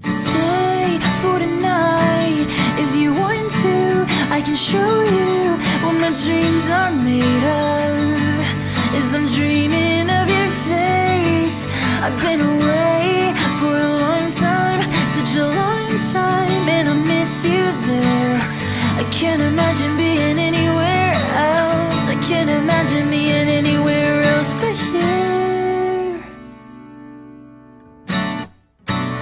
Stay for tonight if you want to. I can show you what my dreams are made of. As I'm dreaming of your face, I've been away for a long time, such a long time, and I miss you there. I can't imagine being anywhere else. I can't imagine being anywhere else but here.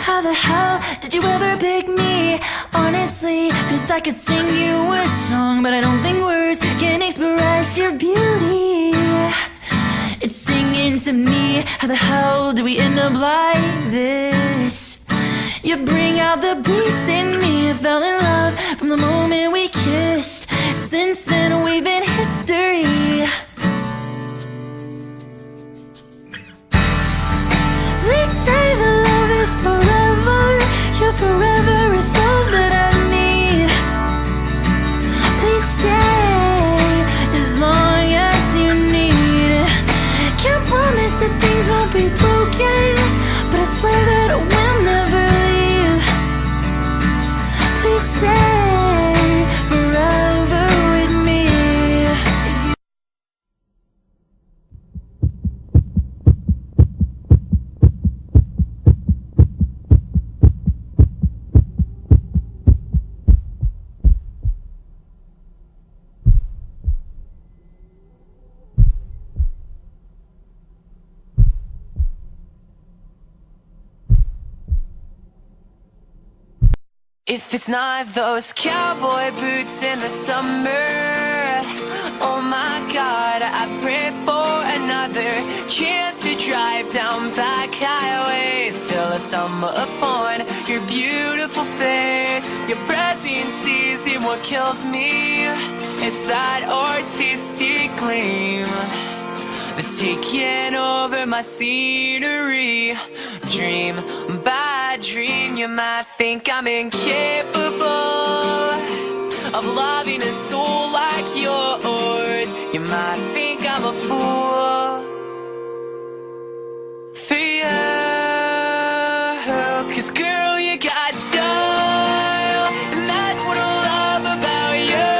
How the hell did you ever pick me? Honestly, cause I could sing you a song, but I don't think words can express your beauty. It's singing to me. How the hell do we end up like this? You bring out the beast in me. I fell in love from the moment we kissed. Since then we've been history. They say that love is forever. Your forever is all that I need. Please stay as long as you need. Can't promise that things won't be broken, but I swear that I will never leave. Please stay forever with me. If it's not those cowboy boots in the summer, oh my God, I pray for another chance to drive down back highways till I stumble upon your beautiful face. Your presence isn't what kills me, it's that artistic gleam that's taking over my scenery. Dream by dream, you might think I'm incapable of loving a soul like yours. You might think I'm a fool for you, 'cause girl, you got style, and that's what I love about you.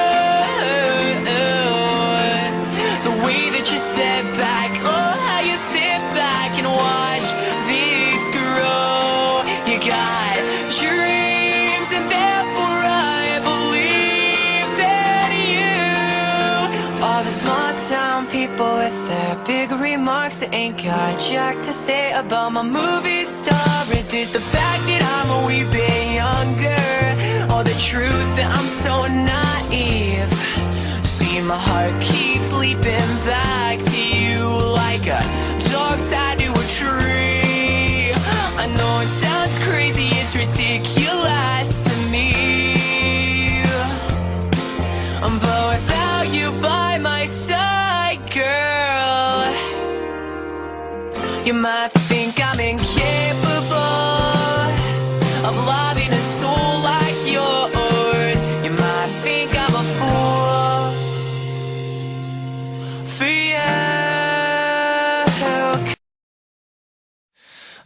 The way that you sit back, oh how you sit back and watch this grow. You got dreams, and therefore I believe that you. All the small town people with their big remarks that ain't got jack to say about my movie star. Is it the fact that I'm a wee bit younger, or the truth that I'm so naive? See, my heart keeps leaping back to you like a dog tied to a tree. I know it sounds crazy, it's ridiculous to me, but without you by my side, girl, you might think I'm incapable of loving a soul like yours. You might think I'm a fool for you.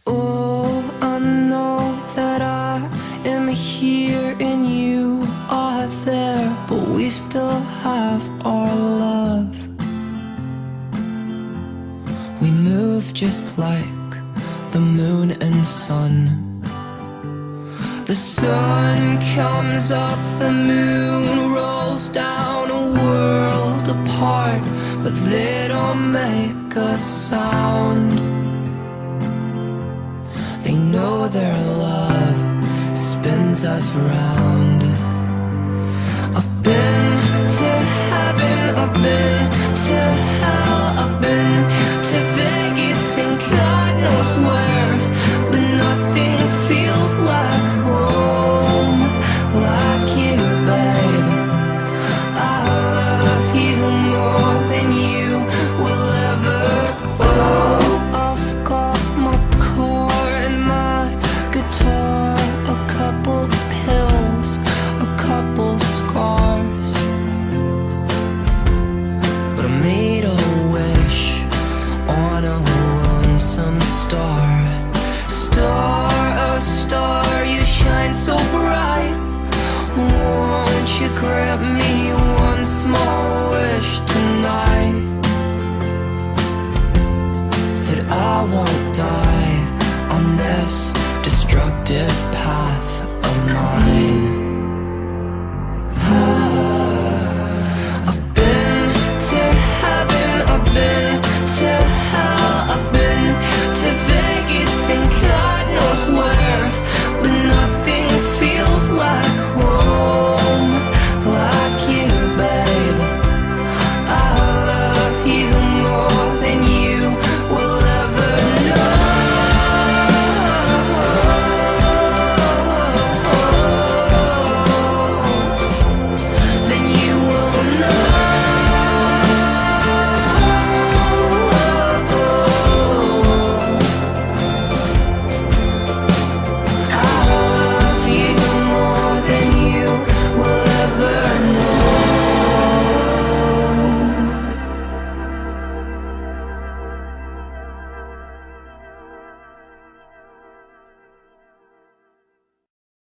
Oh, I know that I am here and you are there, but we still have our love. We move just like the moon and sun. The sun comes up, the moon rolls down, a world apart, but they don't make a sound. They know their love spins us round. I've been to heaven, I've been to hell, I've been to Vegas and God knows where, but nothing feels like home like you, babe. I love you more than you will ever. Oh, I've got my car and my guitar, a couple pills, a couple scars, but I'm made I won't die on this destructive path of mine.